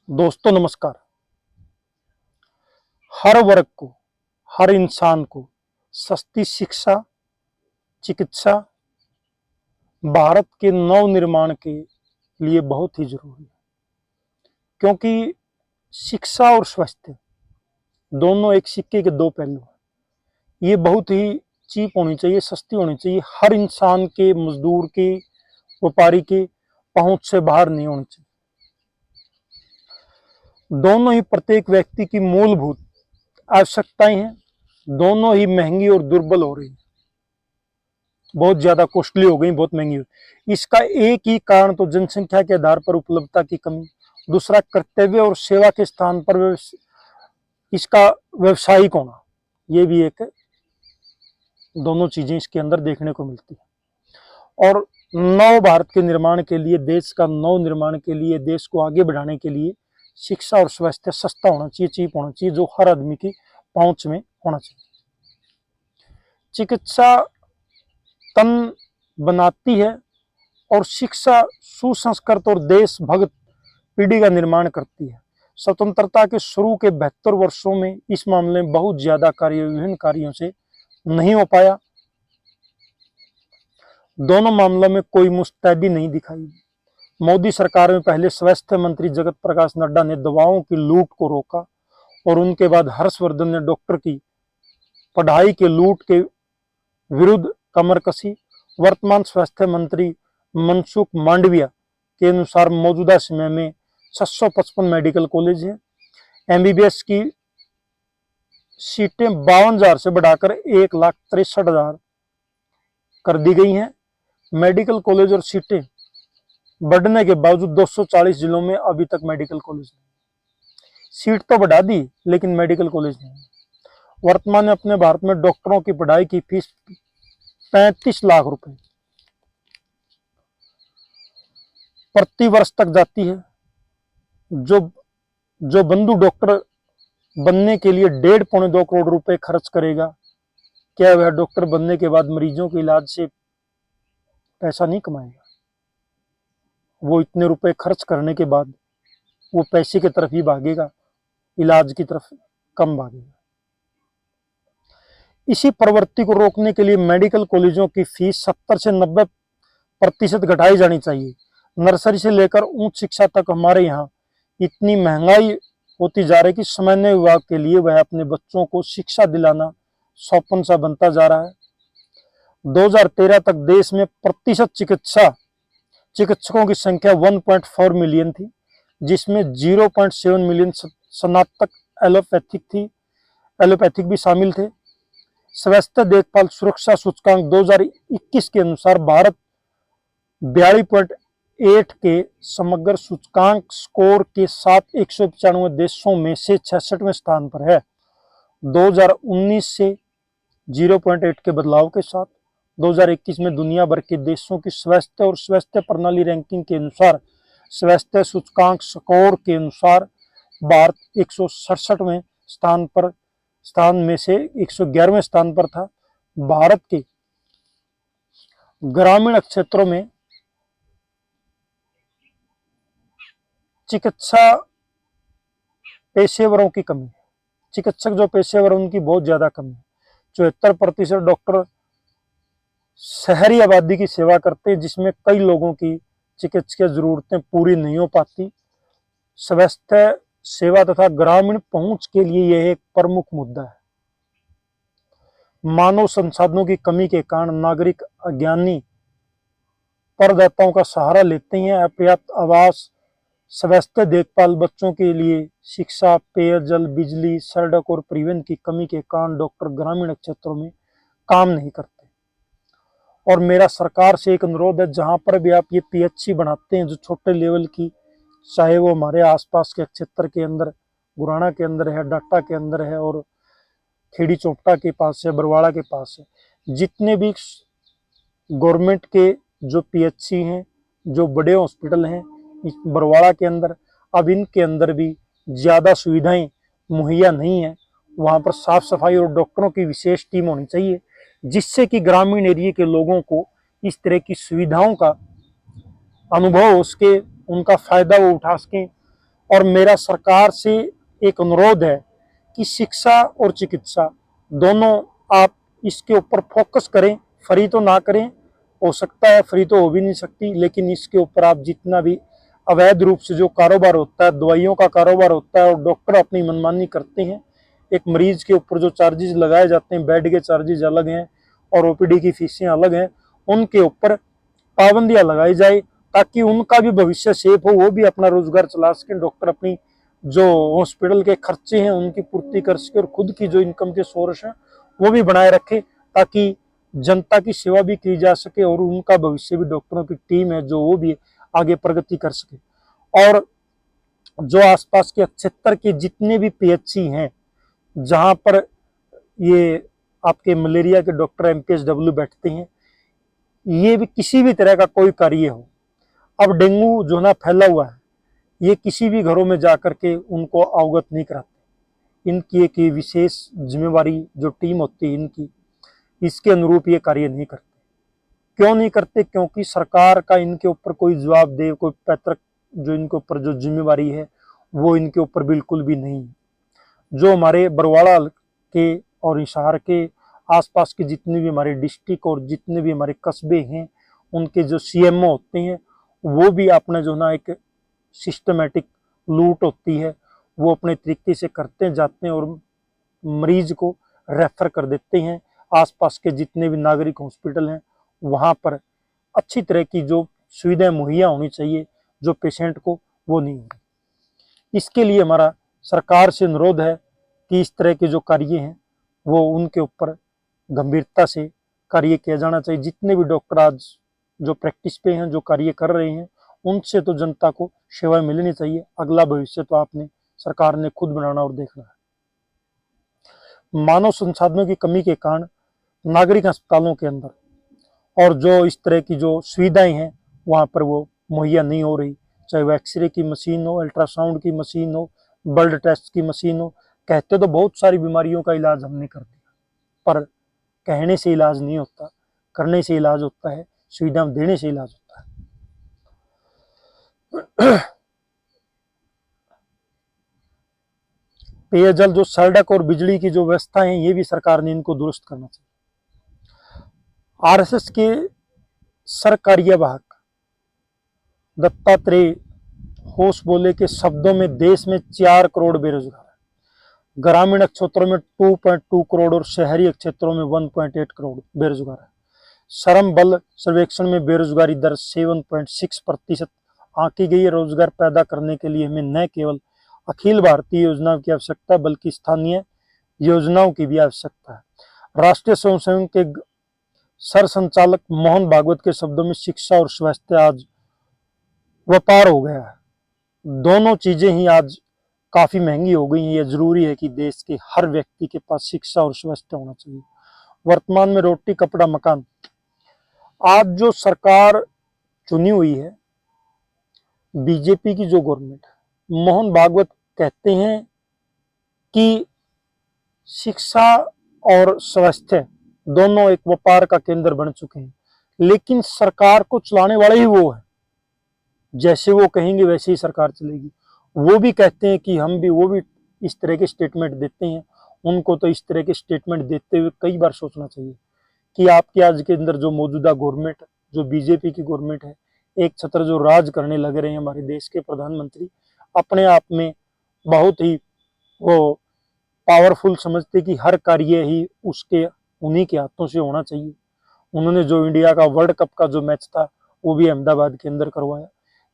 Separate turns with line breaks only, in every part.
दोस्तों नमस्कार। हर वर्ग को, हर इंसान को सस्ती शिक्षा, चिकित्सा भारत के नव निर्माण के लिए बहुत ही जरूरी है, क्योंकि शिक्षा और स्वास्थ्य दोनों एक सिक्के के दो पहलू हैं। ये बहुत ही चीप होनी चाहिए, सस्ती होनी चाहिए, हर इंसान के, मजदूर के, व्यापारी के पहुंच से बाहर नहीं होनी चाहिए। दोनों ही प्रत्येक व्यक्ति की मूलभूत आवश्यकताएं हैं। दोनों ही महंगी और दुर्बल हो रही है, बहुत ज्यादा कॉस्टली हो गई, बहुत महंगी हो गई। इसका एक ही कारण तो जनसंख्या के आधार पर उपलब्धता की कमी, दूसरा कर्तव्य और सेवा के स्थान पर इसका व्यवसायिक होना, ये भी एक, दोनों चीजें इसके अंदर देखने को मिलती है। और नव भारत के निर्माण के लिए, देश का नव निर्माण के लिए, देश को आगे बढ़ाने के लिए शिक्षा और स्वास्थ्य सस्ता होना चाहिए, चीप होना चाहिए, जो हर आदमी की पहुंच में होना चाहिए। चिकित्सा तन बनाती है और शिक्षा सुसंस्कृत और देशभक्त पीढ़ी का निर्माण करती है। स्वतंत्रता के शुरू के 72 वर्षों में इस मामले में बहुत ज्यादा कार्य विभिन्न कार्यों से नहीं हो पाया। दोनों मामलों में कोई मुस्तैदी नहीं दिखाई। मोदी सरकार में पहले स्वास्थ्य मंत्री जगत प्रकाश नड्डा ने दवाओं की लूट को रोका और उनके बाद हर्षवर्धन ने डॉक्टर की पढ़ाई के लूट के विरुद्ध कमर कसी। वर्तमान स्वास्थ्य मंत्री मनसुख मांडविया के अनुसार मौजूदा समय में 655 मेडिकल कॉलेज है। एमबीबीएस की सीटें 52,000 से बढ़ाकर 1,63,000 कर दी गई हैं। मेडिकल कॉलेज और सीटें बढ़ने के बावजूद 240 जिलों में अभी तक मेडिकल कॉलेज नहीं। सीट तो बढ़ा दी लेकिन मेडिकल कॉलेज नहीं। वर्तमान में अपने भारत में डॉक्टरों की पढ़ाई की फीस 35 लाख रुपए प्रति वर्ष तक जाती है। जो बंधु डॉक्टर बनने के लिए 1.5-2 करोड़ रुपए खर्च करेगा, क्या वह डॉक्टर बनने के बाद मरीजों के इलाज से पैसा नहीं कमाएगा? वो इतने रुपए खर्च करने के बाद वो पैसे की तरफ ही भागेगा, इलाज की तरफ कम भागेगा। इसी प्रवृत्ति को रोकने के लिए मेडिकल कॉलेजों की फीस 70 से 90% घटाई जानी चाहिए। नर्सरी से लेकर उच्च शिक्षा तक हमारे यहाँ इतनी महंगाई होती जा रही है कि सामान्य विभाग के लिए वह अपने बच्चों को शिक्षा दिलाना सौपन सा बनता जा रहा है। 2013 तक देश में प्रतिशत चिकित्सकों की संख्या 1.4 मिलियन थी, जिसमें 0.7 मिलियन स्नातक एलोपैथिक भी शामिल थे। स्वास्थ्य देखभाल सुरक्षा सूचकांक 2021 के अनुसार भारत 42.8 के समग्र सूचकांक स्कोर के साथ 195 देशों में से 66वें स्थान पर है। 2019 से 0.8 के बदलाव के साथ 2021 में दुनिया भर के देशों की स्वास्थ्य और स्वास्थ्य प्रणाली रैंकिंग के अनुसार, स्वास्थ्य सूचकांक स्कोर के अनुसार भारत 167वें स्थान में से 111वें स्थान पर था। भारत के ग्रामीण क्षेत्रों में चिकित्सा पेशेवरों की कमी है। चिकित्सक जो पेशेवर उनकी बहुत ज्यादा कमी है। 74% डॉक्टर शहरी आबादी की सेवा करते हैं, जिसमें कई लोगों की चिकित्सीय जरूरतें पूरी नहीं हो पाती। स्वास्थ्य सेवा तथा ग्रामीण पहुंच के लिए यह एक प्रमुख मुद्दा है। मानव संसाधनों की कमी के कारण नागरिक अज्ञानी परदाताओं का सहारा लेते हैं। अपर्याप्त आवास, स्वास्थ्य देखभाल, बच्चों के लिए शिक्षा, पेयजल, बिजली, सड़क और परिवहन की कमी के कारण डॉक्टर ग्रामीण क्षेत्रों में काम नहीं करते। और मेरा सरकार से एक अनुरोध है, जहां पर भी आप ये पीएचसी बनाते हैं जो छोटे लेवल की, चाहे वो हमारे आसपास के क्षेत्र के अंदर, गुराना के अंदर है, डाटा के अंदर है और खेड़ी चोपटा के पास है, बरवाड़ा के पास है, जितने भी गवर्नमेंट के जो पीएचसी हैं, जो बड़े हॉस्पिटल हैं इस बरवाड़ा के अंदर, अब इनके अंदर भी ज़्यादा सुविधाएं मुहैया नहीं है। वहाँ पर साफ सफाई और डॉक्टरों की विशेष टीम होनी चाहिए, जिससे कि ग्रामीण एरिया के लोगों को इस तरह की सुविधाओं का अनुभव हो सके, उनका फायदा वो उठा सकें और मेरा सरकार से एक अनुरोध है कि शिक्षा और चिकित्सा दोनों आप इसके ऊपर फोकस करें, फ्री तो ना करें, हो सकता है फ्री तो हो भी नहीं सकती, लेकिन इसके ऊपर आप जितना भी अवैध रूप से जो कारोबार होता है, दवाइयों का कारोबार होता है और डॉक्टर अपनी मनमानी करते हैं, एक मरीज के ऊपर जो चार्जेस लगाए जाते हैं, बेड के चार्जेस अलग हैं और ओपीडी की फीसें अलग हैं, उनके ऊपर पाबंदियां लगाई जाए ताकि उनका भी भविष्य सेफ हो, वो भी अपना रोजगार चला सकें, डॉक्टर अपनी जो हॉस्पिटल के खर्चे हैं उनकी पूर्ति कर सके और खुद की जो इनकम के सोर्स हैं वो भी बनाए रखे, ताकि जनता की सेवा भी की जा सके और उनका भविष्य भी, डॉक्टरों की टीम है जो वो भी आगे प्रगति कर सके। और जो आसपास के क्षेत्र के जितने भी पीएचसी हैं जहां पर ये आपके मलेरिया के डॉक्टर एमपीएचडब्ल्यू बैठते हैं, ये भी किसी भी तरह का कोई कार्य हो, अब डेंगू जो ना फैला हुआ है, ये किसी भी घरों में जाकर के उनको अवगत नहीं कराते। इनकी एक विशेष जिम्मेवारी जो टीम होती है इनकी, इसके अनुरूप ये कार्य नहीं करते। क्यों नहीं करते? क्योंकि सरकार का इनके ऊपर कोई जवाबदेह, कोई पैतृक जो इनके ऊपर जो जिम्मेवारी है वो इनके ऊपर बिल्कुल भी नहीं है। जो हमारे बरवाड़ा के और हिसार के आसपास के जितने भी हमारे डिस्ट्रिक्ट और जितने भी हमारे कस्बे हैं, उनके जो सीएमओ होते हैं वो भी अपना जो ना एक सिस्टमेटिक लूट होती है वो अपने तरीके से करते जाते हैं और मरीज को रेफर कर देते हैं। आसपास के जितने भी नागरिक हॉस्पिटल हैं वहाँ पर अच्छी तरह की जो सुविधाएं मुहैया होनी चाहिए जो पेशेंट को, वो नहीं होगी। इसके लिए हमारा सरकार से अनुरोध है कि इस तरह के जो कार्य हैं वो उनके ऊपर गंभीरता से कार्य किया जाना चाहिए। जितने भी डॉक्टर आज जो प्रैक्टिस पे हैं, जो कार्य कर रहे हैं, उनसे तो जनता को सेवाएं मिलनी चाहिए। अगला भविष्य तो आपने, सरकार ने खुद बनाना और देखना है। मानव संसाधनों की कमी के कारण नागरिक अस्पतालों के अंदर और जो इस तरह की जो सुविधाएं हैं वहाँ पर वो मुहैया नहीं हो रही, चाहे वो एक्सरे की मशीन हो, अल्ट्रासाउंड की मशीन हो, ब्लड टेस्ट की मशीन हो। कहते तो बहुत सारी बीमारियों का इलाज हमने कर दिया, पर कहने से इलाज नहीं होता, करने से इलाज होता है, सुविधा देने से इलाज होता है। पेयजल, जो सड़क और बिजली की जो व्यवस्था है, ये भी सरकार ने इनको दुरुस्त करना चाहिए। आरएसएस के सरकार्य वाहक दत्तात्रेय होश बोले के शब्दों में देश में 4 करोड़ बेरोजगार है। ग्रामीण क्षेत्रों में 2.2 करोड़ और शहरी क्षेत्रों में 1.8 करोड़ बेरोजगार है। श्रम बल सर्वेक्षण में बेरोजगारी दर 7.6% आंकी गई है। रोजगार पैदा करने के लिए हमें न केवल अखिल भारतीय योजनाओं की आवश्यकता बल्कि स्थानीय योजनाओं की भी आवश्यकता है। राष्ट्रीय स्वयंसेवक के सर संचालक मोहन भागवत के शब्दों में शिक्षा और स्वास्थ्य आज व्यापार हो गया है। दोनों चीजें ही आज काफी महंगी हो गई हैं। यह जरूरी है कि देश के हर व्यक्ति के पास शिक्षा और स्वास्थ्य होना चाहिए। वर्तमान में रोटी कपड़ा मकान, आज जो सरकार चुनी हुई है बीजेपी की जो गवर्नमेंट है, मोहन भागवत कहते हैं कि शिक्षा और स्वास्थ्य दोनों एक व्यापार का केंद्र बन चुके हैं, लेकिन सरकार को चलाने वाले ही वो है। जैसे वो कहेंगे वैसे ही सरकार चलेगी। वो भी कहते हैं कि हम भी, वो भी इस तरह के स्टेटमेंट देते हैं। उनको तो इस तरह के स्टेटमेंट देते हुए कई बार सोचना चाहिए कि आपके आज के अंदर जो मौजूदा गवर्नमेंट, जो बीजेपी की गवर्नमेंट है, एक छत्र जो राज करने लग रहे हैं हमारे देश के प्रधानमंत्री, अपने आप में बहुत ही वो पावरफुल समझते कि हर कार्य ही उसके उन्हीं के हाथों से होना चाहिए। उन्होंने जो इंडिया का वर्ल्ड कप का जो मैच था वो भी अहमदाबाद के अंदर करवाया।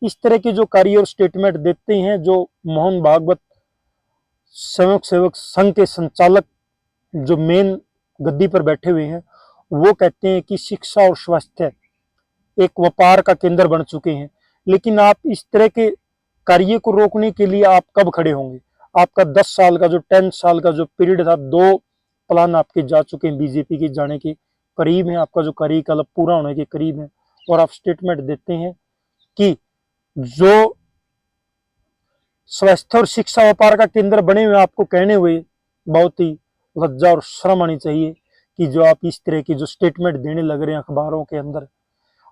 इस तरह के जो कार्य और स्टेटमेंट देते हैं, जो मोहन भागवत स्वयं सेवक संघ के संचालक जो मेन गद्दी पर बैठे हुए हैं, वो कहते हैं कि शिक्षा और स्वास्थ्य एक व्यापार का केंद्र बन चुके हैं। लेकिन आप इस तरह के कार्य को रोकने के लिए आप कब खड़े होंगे? आपका 10 साल का जो 10 साल का जो पीरियड था, 2 प्लान आपके जा चुके हैं, बीजेपी के जाने के करीब है, आपका जो कार्यकाल पूरा होने के करीब है, और आप स्टेटमेंट देते हैं कि जो स्वास्थ्य और शिक्षा व्यापार का केंद्र बने हुए आपको कहने हुए बहुत ही लज्जा और शर्म आनी चाहिए कि जो आप इस तरह की जो स्टेटमेंट देने लग रहे हैं अखबारों के अंदर।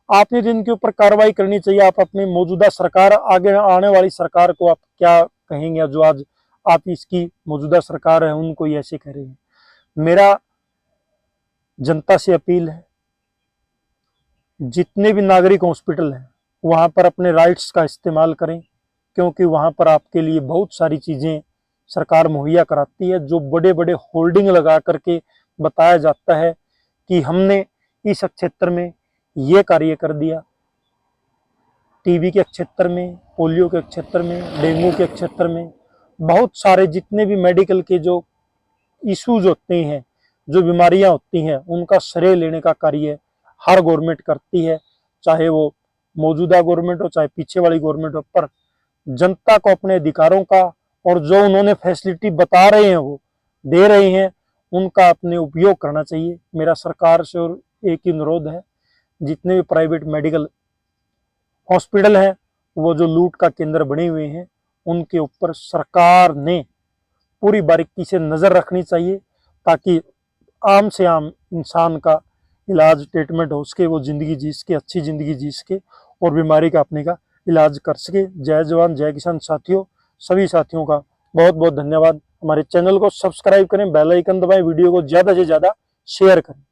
आपने तो इनके ऊपर कार्रवाई करनी चाहिए। आप अपनी मौजूदा सरकार, आगे आने वाली सरकार को आप क्या कहेंगे, या जो आज आप इसकी मौजूदा सरकार है उनको ही ऐसे कह रहे हैं। मेरा जनता से अपील है, जितने भी नागरिक हॉस्पिटल हैं वहाँ पर अपने राइट्स का इस्तेमाल करें, क्योंकि वहाँ पर आपके लिए बहुत सारी चीज़ें सरकार मुहैया कराती है। जो बड़े बड़े होर्डिंग लगा करके बताया जाता है कि हमने इस क्षेत्र में ये कार्य कर दिया, टीबी के क्षेत्र में, पोलियो के क्षेत्र में, डेंगू के क्षेत्र में, बहुत सारे जितने भी मेडिकल के जो इश्यूज होते हैं, जो बीमारियां होती हैं, उनका श्रेय लेने का कार्य हर गवर्नमेंट करती है, चाहे वो मौजूदा गवर्नमेंट हो चाहे पीछे वाली गवर्नमेंट हो। पर जनता को अपने अधिकारों का और जो उन्होंने फैसिलिटी बता रहे हैं वो दे रहे हैं, उनका अपने उपयोग करना चाहिए। मेरा सरकार से और एक ही अनुरोध है, जितने भी प्राइवेट मेडिकल हॉस्पिटल हैं वो जो लूट का केंद्र बने हुए हैं, उनके ऊपर सरकार ने पूरी बारीकी से नज़र रखनी चाहिए, ताकि आम से आम इंसान का इलाज ट्रीटमेंट हो सके, वो ज़िंदगी जी सके, अच्छी ज़िंदगी जी सके और बीमारी का अपने का इलाज कर सके। जय जवान जय किसान साथियों, सभी साथियों का बहुत बहुत धन्यवाद। हमारे चैनल को सब्सक्राइब करें, बेल आइकन दबाएं, वीडियो को ज़्यादा से ज़्यादा शेयर करें।